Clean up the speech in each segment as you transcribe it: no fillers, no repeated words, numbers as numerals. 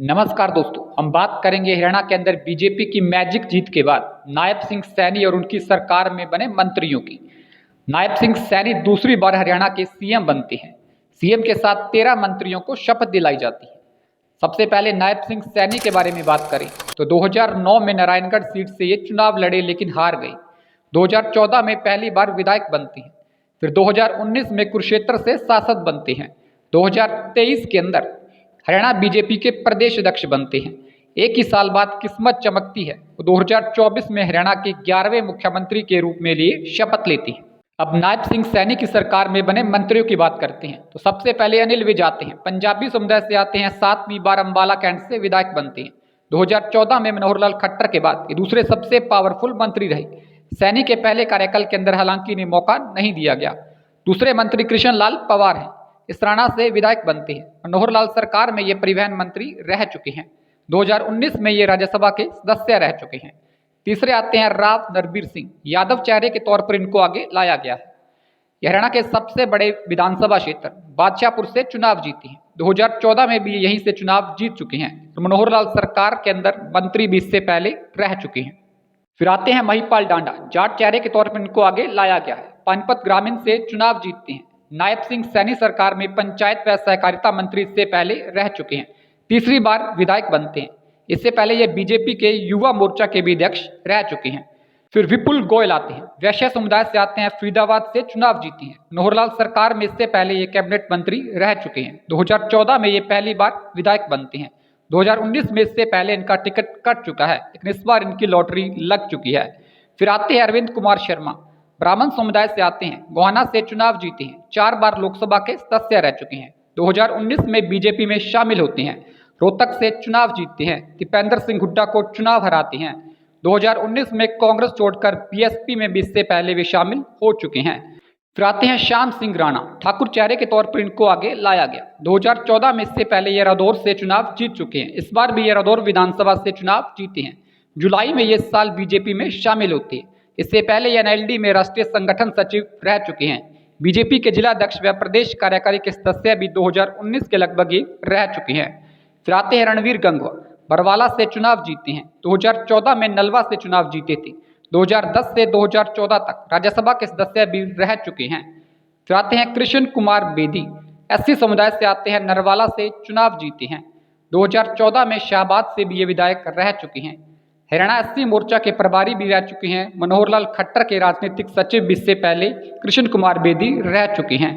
नमस्कार दोस्तों, हम बात करेंगे हरियाणा के अंदर बीजेपी की मैजिक जीत के बाद नायब सिंह सैनी और उनकी सरकार में बने मंत्रियों की। नायब सिंह सैनी दूसरी बार हरियाणा के सीएम बनते हैं। सीएम के साथ 13 मंत्रियों को शपथ दिलाई जाती है। सबसे पहले नायब सिंह सैनी के बारे में बात करें तो 2009 में नारायणगढ़ सीट से ये चुनाव लड़े लेकिन हार गए। 2014 में पहली बार विधायक बनते हैं। फिर 2019 में कुरुक्षेत्र से सांसद बनते हैं। 2023 के अंदर हरियाणा बीजेपी के प्रदेश अध्यक्ष बनते हैं। एक ही साल बाद किस्मत चमकती है, वो 2024 में हरियाणा के 11वें मुख्यमंत्री के रूप में लिए शपथ लेती है। अब नायब सिंह सैनी की सरकार में बने मंत्रियों की बात करते हैं तो सबसे पहले अनिल विज आते हैं, पंजाबी समुदाय से आते हैं, 7वीं बार अंबाला कैंट से विधायक बनते हैं। 2014 में मनोहर लाल खट्टर के बाद ये दूसरे सबसे पावरफुल मंत्री रहे। सैनी के पहले कार्यकाल के अंदर हालांकि इन्हें मौका नहीं दिया गया। दूसरे मंत्री कृष्ण लाल पंवार हैं, इसराना से विधायक बनते हैं। मनोहर लाल सरकार में ये परिवहन मंत्री रह चुके हैं। 2019 में ये राज्यसभा के सदस्य रह चुके हैं। तीसरे आते हैं राव नरबीर सिंह, यादव चेहरे के तौर पर इनको आगे लाया गया है। हरियाणा के सबसे बड़े विधानसभा क्षेत्र बादशाहपुर से चुनाव जीते हैं। 2014 में भी यहीं से चुनाव जीत चुके हैं। तो मनोहर लाल सरकार के अंदर मंत्री भी इससे पहले रह चुके हैं। फिर आते हैं महिपाल डांडा, जाट चेहरे के तौर पर इनको आगे लाया गया है। पानीपत ग्रामीण से चुनाव जीतते हैं। नायब सिंह सैनी सरकार में पंचायत व सहकारिता मंत्री इससे पहले रह चुके हैं। तीसरी बार विधायक बनते हैं। इससे पहले ये बीजेपी के युवा मोर्चा के भी अध्यक्ष रह चुके हैं। फिर विपुल गोयल आते हैं, वैश्य समुदाय से आते हैं, फरीदाबाद से चुनाव जीते हैं। मनोहर लाल सरकार में इससे पहले ये कैबिनेट मंत्री रह चुके हैं। 2014 में ये पहली बार विधायक बनते हैं। 2019 में इससे पहले इनका टिकट कट चुका है, लेकिन इस बार इनकी लॉटरी लग चुकी है। फिर आते हैं अरविंद कुमार शर्मा, ब्राह्मण समुदाय से आते हैं, गोहाना से चुनाव जीते हैं। 4 बार लोकसभा के सदस्य रह चुके हैं। 2019 में बीजेपी में शामिल होते हैं। रोहतक से चुनाव जीतते हैं। दीपेंद्र सिंह हुड्डा को चुनाव हराते हैं। 2019 में कांग्रेस छोड़कर बीएसपी में भी इससे पहले वे शामिल हो चुके हैं। फिर आते हैं श्याम सिंह राणा, ठाकुर चेहरे के तौर पर इनको आगे लाया गया। 2014 में इससे पहले ये रादौर से चुनाव जीत चुके हैं। इस बार भी ये रादौर विधानसभा से चुनाव जीते हैं। जुलाई में ये साल बीजेपी में शामिल होते हैं। इससे पहले ये एनएलडी में राष्ट्रीय संगठन सचिव रह चुके हैं। बीजेपी के जिला अध्यक्ष व प्रदेश कार्यकारी के सदस्य भी 2019 के लगभग ही रह चुके हैं। फिर आते हैं रणवीर गंगवा, बरवाला से चुनाव जीते हैं। 2014 में नलवा से चुनाव जीते थे। 2010 से 2014 तक राज्यसभा के सदस्य भी रह चुके हैं। फिर आते हैं कृष्ण कुमार बेदी, एससी समुदाय से आते हैं, नरवाला से चुनाव जीते हैं। 2014 में शाहबाद से भी ये विधायक रह चुके हैं। हरियाणा एससी मोर्चा के प्रभारी भी रह चुके हैं। मनोहर लाल खट्टर के राजनीतिक सचिव भी इससे पहले कृष्ण कुमार बेदी रह चुके हैं।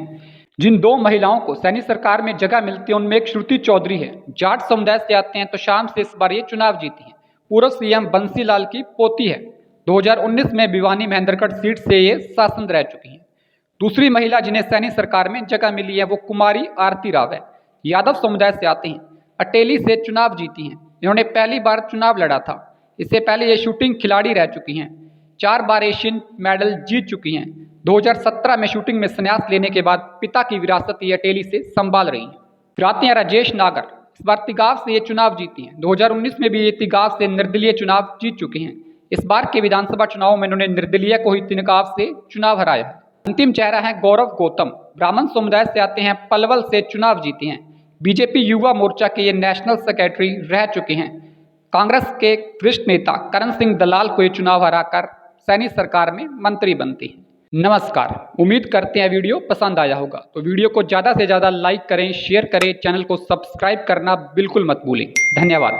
जिन 2 महिलाओं को सैनी सरकार में जगह मिलती है उनमें एक श्रुति चौधरी है, जाट समुदाय से आते हैं, तो शाम से इस बार ये चुनाव जीती हैं। पूर्व सीएम बंसी लाल की पोती है। 2019 में भिवानी महेंद्रगढ़ सीट से ये सांसद रह चुकी हैं। दूसरी महिला जिन्हें सैनी सरकार में जगह मिली है वो कुमारी आरती राव है, यादव समुदाय से आते हैं, अटेली से चुनाव जीती हैं। इन्होंने पहली बार चुनाव लड़ा था। इससे पहले ये शूटिंग खिलाड़ी रह चुकी हैं। 4 बार एशियन मेडल जीत चुकी हैं। 2017 में शूटिंग में संन्यास लेने के बाद पिता की विरासत ये अटेली से संभाल रही हैं। फिर आते हैं राजेश नागर, इस बार तिगाव से ये चुनाव जीती हैं। 2019 में भी ये तिगाव से निर्दलीय चुनाव जीत चुके हैं। इस बार के विधानसभा चुनाव में इन्होंने निर्दलीय को ही तिगाव से चुनाव हराया है। अंतिम चेहरा है गौरव गौतम, ब्राह्मण समुदाय से आते हैं, पलवल से चुनाव जीते हैं। बीजेपी युवा मोर्चा के ये नेशनल सेक्रेटरी रह चुके हैं। कांग्रेस के वरिष्ठ नेता करण सिंह दलाल को ये चुनाव हराकर सैनी सरकार में मंत्री बनते हैं। नमस्कार, उम्मीद करते हैं वीडियो पसंद आया होगा, तो वीडियो को ज़्यादा से ज़्यादा लाइक करें, शेयर करें, चैनल को सब्सक्राइब करना बिल्कुल मत भूलें। धन्यवाद।